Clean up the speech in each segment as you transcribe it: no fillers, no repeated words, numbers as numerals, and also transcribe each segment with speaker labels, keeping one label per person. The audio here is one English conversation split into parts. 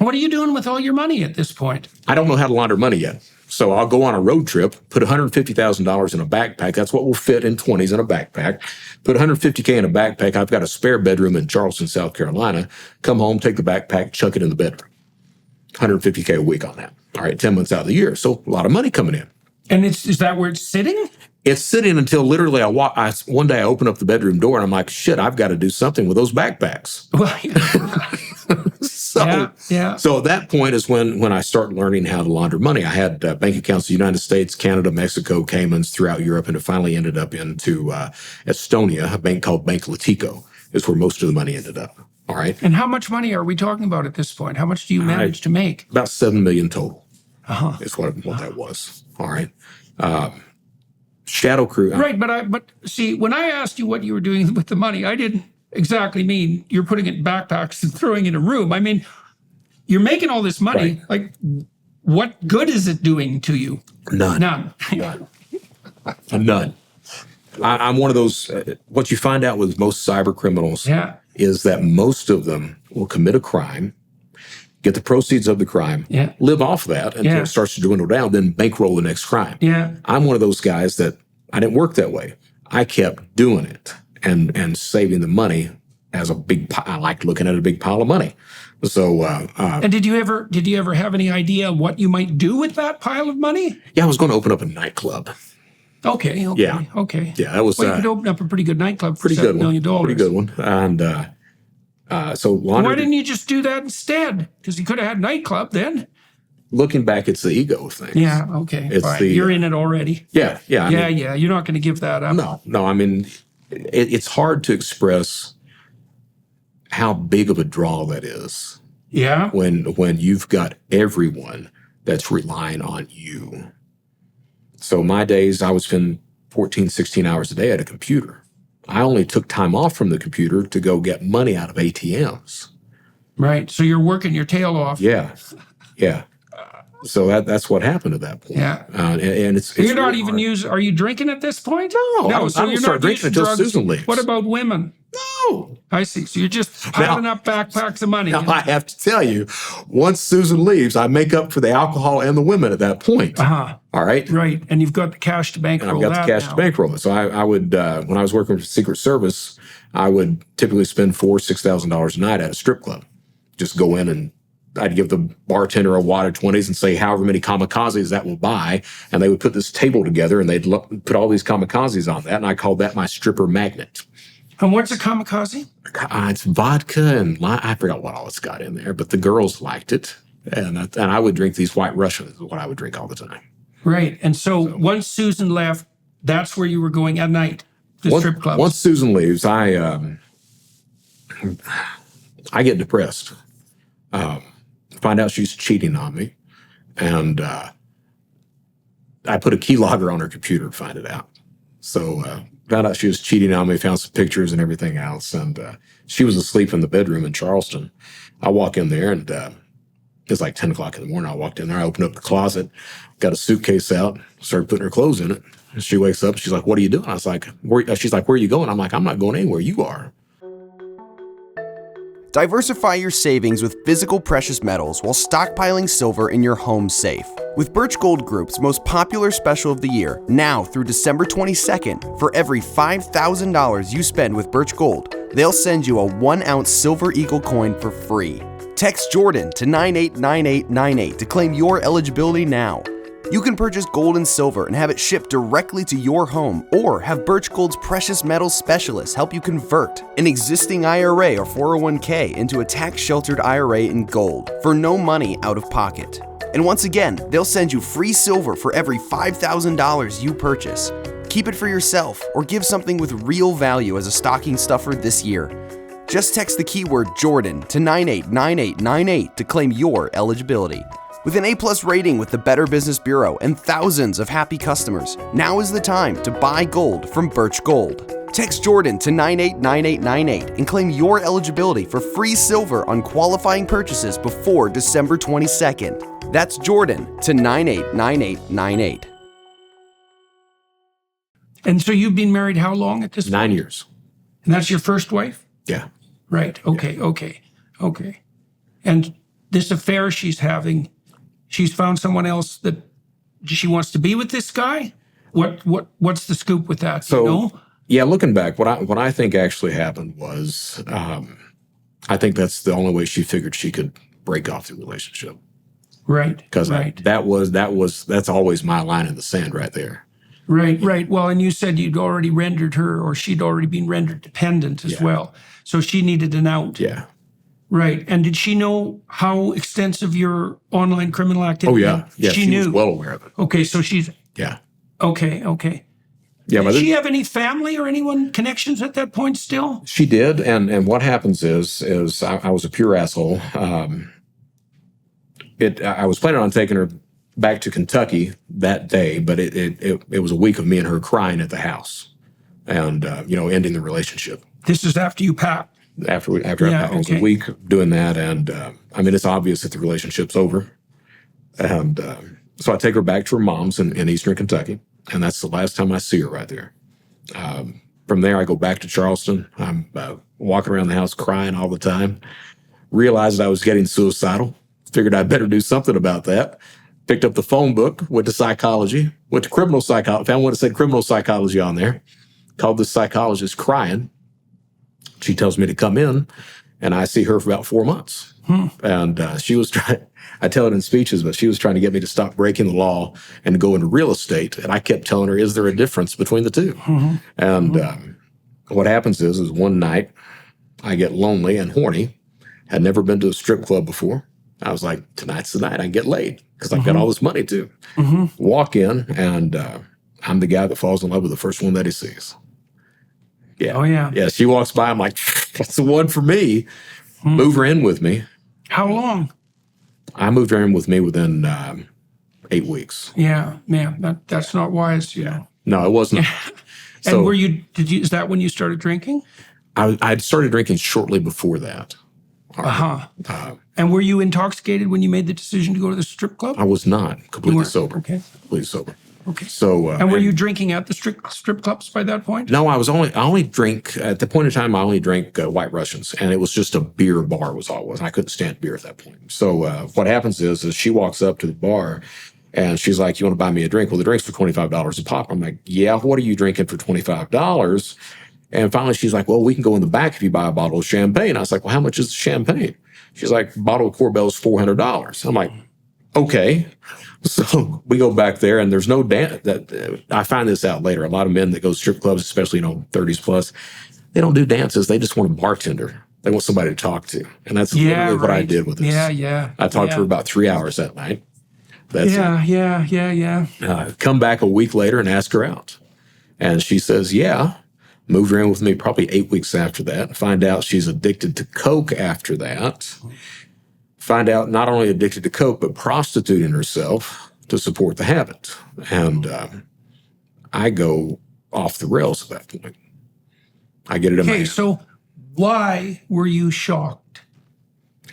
Speaker 1: what are you doing with all your money at this point?
Speaker 2: I don't know how to launder money yet. So I'll go on a road trip, put $150,000 in a backpack. That's what will fit in 20s in a backpack. Put $150K in a backpack. I've got a spare bedroom in Charleston, South Carolina. Come home, take the backpack, chuck it in the bedroom. $150K a week on that. All right, 10 months out of the year. So a lot of money coming in.
Speaker 1: And is that where it's sitting?
Speaker 2: It's sitting until literally one day I open up the bedroom door and I'm like, shit, I've got to do something with those backpacks. So at that point is when I start learning how to launder money. I had bank accounts in the United States, Canada, Mexico, Caymans, throughout Europe, and it finally ended up into Estonia, a bank called Bank Latico, is where most of the money ended up. All right.
Speaker 1: And how much money are we talking about at this point? How much do you manage to make?
Speaker 2: About $7 million total is what that was. All right. Shadow crew.
Speaker 1: Right, but see, when I asked you what you were doing with the money, I didn't exactly mean you're putting it in backpacks and throwing it in a room. I mean, you're making all this money.
Speaker 2: Right.
Speaker 1: Like, what good is it doing to you?
Speaker 2: None.
Speaker 1: None.
Speaker 2: None. I'm one of those, what you find out with most cyber criminals is that most of them will commit a crime, get the proceeds of the crime, live off that until it starts to dwindle down, then bankroll the next crime. I'm one of those guys that I didn't work that way. I kept doing it and saving the money as a big pile. I liked looking at a big pile of money. So,
Speaker 1: and did you ever have any idea what you might do with that pile of money?
Speaker 2: Yeah, I was going to open up a nightclub.
Speaker 1: Okay.
Speaker 2: Yeah, that was.
Speaker 1: Well, you could open up a pretty good nightclub for
Speaker 2: $7 million.
Speaker 1: Pretty
Speaker 2: good one. And so,
Speaker 1: why didn't you just do that instead? Because you could have had a nightclub then.
Speaker 2: Looking back, it's the ego thing.
Speaker 1: Yeah. Okay.
Speaker 2: It's
Speaker 1: you're in it already.
Speaker 2: Yeah.
Speaker 1: You're not going to give that up.
Speaker 2: No. I mean, it's hard to express how big of a draw that is.
Speaker 1: Yeah.
Speaker 2: When you've got everyone that's relying on you. So my days, I would spend 14, 16 hours a day at a computer. I only took time off from the computer to go get money out of ATMs.
Speaker 1: Right. So you're working your tail off.
Speaker 2: Yeah. So that's what happened at that point.
Speaker 1: Yeah.
Speaker 2: And it's
Speaker 1: you're not even are you drinking at this point?
Speaker 2: No. So I don't start drinking until Susan leaves.
Speaker 1: What about women?
Speaker 2: No.
Speaker 1: I see. So you're just piling up backpacks of money.
Speaker 2: Now, I have to tell you, once Susan leaves, I make up for the alcohol and the women at that point. All right?
Speaker 1: Right. And you've got the cash to bankroll.
Speaker 2: And I've got the cash to bankroll. So I would, when I was working for the Secret Service, I would typically spend $4,000 to $6,000 a night at a strip club. Just go in and I'd give the bartender a wad of 20s and say however many kamikazes that will buy. And they would put this table together and they'd put all these kamikazes on that. And I called that my stripper magnet.
Speaker 1: And what's a kamikaze?
Speaker 2: It's vodka and I forgot what all it's got in there, but the girls liked it. And I would drink these White Russians is what I would drink all the time.
Speaker 1: Right. And so once Susan left, that's where you were going at night, the strip clubs.
Speaker 2: Once Susan leaves, I get depressed. Find out she's cheating on me. And I put a keylogger on her computer to find it out. So found out she was cheating on me, found some pictures and everything else. And she was asleep in the bedroom in Charleston. I walk in there and it's like 10 o'clock in the morning. I walked in there, I opened up the closet, got a suitcase out, started putting her clothes in it. And she wakes up, she's like, what are you doing? I was like, she's like, where are you going? I'm like, I'm not going anywhere, you are.
Speaker 3: Diversify your savings with physical precious metals while stockpiling silver in your home safe. With Birch Gold Group's most popular special of the year, now through December 22nd, for every $5,000 you spend with Birch Gold, they'll send you a 1-ounce silver eagle coin for free. Text Jordan to 989898 to claim your eligibility now. You can purchase gold and silver and have it shipped directly to your home, or have Birch Gold's precious metals specialists help you convert an existing IRA or 401k into a tax-sheltered IRA in gold for no money out of pocket. And once again, they'll send you free silver for every $5,000 you purchase. Keep it for yourself or give something with real value as a stocking stuffer this year. Just text the keyword Jordan to 989898 to claim your eligibility. With an A+ rating with the Better Business Bureau and thousands of happy customers, now is the time to buy gold from Birch Gold. Text Jordan to 989898 and claim your eligibility for free silver on qualifying purchases before December 22nd. That's Jordan to 989898.
Speaker 1: And so you've been married how long at this point?
Speaker 2: 9 years.
Speaker 1: And that's your first wife?
Speaker 2: Yeah.
Speaker 1: Right. Okay. And this affair she's having, she's found someone else that she wants to be with this guy? What's the scoop with that?
Speaker 2: So,
Speaker 1: you know?
Speaker 2: yeah, looking back, what I think actually happened was, I think that's the only way she figured she could break off the relationship.
Speaker 1: Right.
Speaker 2: Because
Speaker 1: right.
Speaker 2: that's always my line in the sand right there.
Speaker 1: Right, right. Well, and you said you'd already rendered her, or she'd already been rendered dependent as well. So she needed an out.
Speaker 2: Yeah.
Speaker 1: Right. And did she know how extensive your online criminal activity?
Speaker 2: Oh, yeah. Yeah, she
Speaker 1: knew.
Speaker 2: was well aware of it.
Speaker 1: Okay, so she's
Speaker 2: Yeah.
Speaker 1: okay.
Speaker 2: Yeah,
Speaker 1: Did she have any family or anyone connections at that point still?
Speaker 2: she did, and what happens is I was a pure asshole. I was planning on taking her back to Kentucky that day, but it was a week of me and her crying at the house, and ending the relationship.
Speaker 1: This is after you packed.
Speaker 2: After I packed, it was a week doing that, and it's obvious that the relationship's over, and so I take her back to her mom's in Eastern Kentucky, and that's the last time I see her right there. From there, I go back to Charleston. I'm walking around the house crying all the time. Realized I was getting suicidal. Figured I'd better do something about that. Picked up the phone book, went to psychology, went to criminal psychology, found one that said criminal psychology on there, called the psychologist crying. She tells me to come in, and I see her for about 4 months. And she was trying, I tell it in speeches, but she was trying to get me to stop breaking the law and go into real estate. And I kept telling her, is there a difference between the two? And what happens is one night I get lonely and horny. Had never been to a strip club before. I was like, tonight's the night I can get laid because I've got all this money too. Walk in, and I'm the guy that falls in love with the first one that he sees. Yeah.
Speaker 1: Oh, yeah.
Speaker 2: Yeah, she walks by. I'm like, that's the one for me. Move her in with me.
Speaker 1: How long?
Speaker 2: I moved her in with me within 8 weeks.
Speaker 1: Yeah, man, that's not wise, you know.
Speaker 2: No, it wasn't.
Speaker 1: And is that when you started drinking?
Speaker 2: I'd started drinking shortly before that.
Speaker 1: And were you intoxicated when you made the decision to go to the strip club?
Speaker 2: I was not completely sober.
Speaker 1: Okay.
Speaker 2: Completely sober.
Speaker 1: Okay.
Speaker 2: So,
Speaker 1: and were you drinking at the strip clubs by that point?
Speaker 2: No, I only drink at the point in time. I only drank White Russians, and it was just a beer bar was all it was. I couldn't stand beer at that point. So what happens is she walks up to the bar, and she's like, "You want to buy me a drink?" Well, the drink's for $25 a pop. I'm like, "Yeah, what are you drinking for $25?" And finally, she's like, "Well, we can go in the back if you buy a bottle of champagne." I was like, "Well, how much is the champagne?" She's like, "A bottle of Corbel's $400." I'm like, "Okay." So we go back there, and there's no dance. I find this out later. A lot of men that go to strip clubs, especially 30s plus, they don't do dances. They just want a bartender. They want somebody to talk to, and that's literally what I did with this.
Speaker 1: Yeah.
Speaker 2: I talked to her about 3 hours that night. That's
Speaker 1: it.
Speaker 2: Come back a week later and ask her out, and she says, "Yeah." Moved her in with me probably 8 weeks after that. Find out she's addicted to coke after that. Find out not only addicted to coke, but prostituting herself to support the habit. And I go off the rails at that point. I get it in my head.
Speaker 1: So why were you shocked?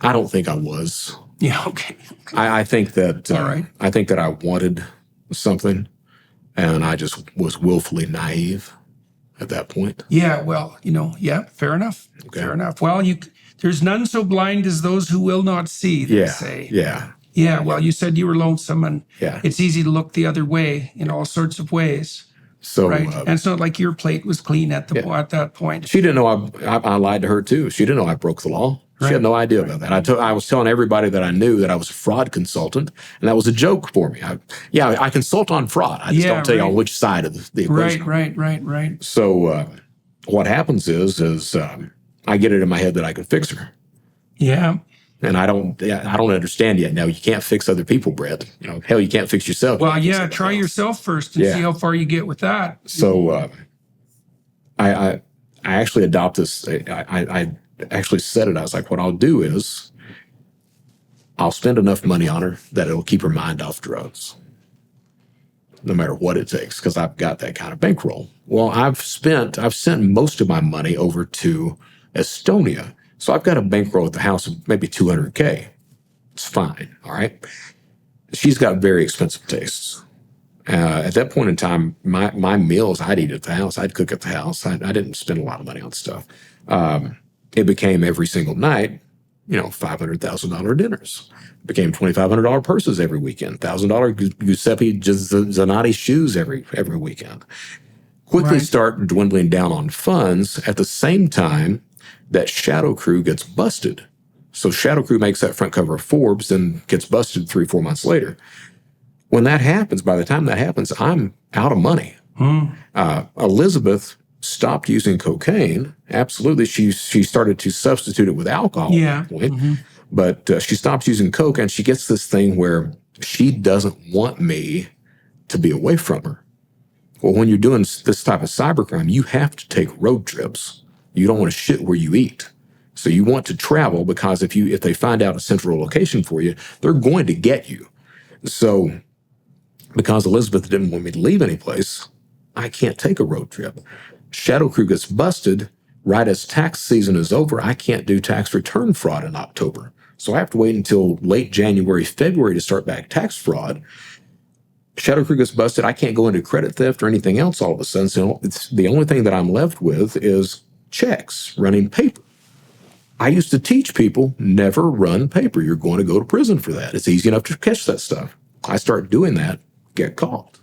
Speaker 2: I don't think I was.
Speaker 1: Yeah, okay.
Speaker 2: I think that
Speaker 1: All right.
Speaker 2: I think that I wanted something, and I just was willfully naive at that point.
Speaker 1: Yeah, well, fair enough.
Speaker 2: Okay.
Speaker 1: Fair enough. Well, there's none so blind as those who will not see, they say.
Speaker 2: Yeah.
Speaker 1: Yeah, well, you said you were lonesome, and
Speaker 2: Yeah.
Speaker 1: it's easy to look the other way in all sorts of ways.
Speaker 2: So,
Speaker 1: right. And it's not like your plate was clean at that point.
Speaker 2: She didn't know I lied to her too. She didn't know I broke the law. She had no idea about that. I was telling everybody that I knew that I was a fraud consultant, and that was a joke for me. I consult on fraud. I just don't tell you on which side of the equation.
Speaker 1: Right.
Speaker 2: So what happens is I get it in my head that I can fix her.
Speaker 1: Yeah.
Speaker 2: And I don't understand yet. Now, you can't fix other people, Brett. Hell, you can't fix yourself.
Speaker 1: Well, yeah, try yourself first and see how far you get with that.
Speaker 2: So I actually adopt this. I actually said it. I was like, what I'll do is I'll spend enough money on her that it'll keep her mind off drugs, no matter what it takes, because I've got that kind of bankroll. Well, I've sent most of my money over to Estonia. So I've got a bankroll at the house of maybe $200K. It's fine. All right. She's got very expensive tastes. At that point in time, my meals I'd eat at the house. I'd cook at the house. I didn't spend a lot of money on stuff. It became every single night $500,000 dinners. It became $2,500 purses every weekend, $1,000 Giuseppe Zanotti shoes every weekend. Quickly start dwindling down on funds at the same time that Shadow Crew gets busted. So Shadow Crew makes that front cover of Forbes, then gets busted 3-4 months later. When that happens, by the time that happens, I'm out of money. Elizabeth stopped using cocaine. Absolutely. She started to substitute it with alcohol at that point. But she stops using coke, and she gets this thing where she doesn't want me to be away from her. Well, when you're doing this type of cybercrime, you have to take road trips. You don't want to shit where you eat. So you want to travel, because if they find out a central location for you, they're going to get you. So because Elizabeth didn't want me to leave any place, I can't take a road trip. Shadow Crew gets busted right as tax season is over. I can't do tax return fraud in October. So I have to wait until late January, February to start back tax fraud. Shadow Crew gets busted. I can't go into credit theft or anything else all of a sudden. So it's the only thing that I'm left with is checks, running paper. I used to teach people, never run paper. You're going to go to prison for that. It's easy enough to catch that stuff. I start doing that, get caught.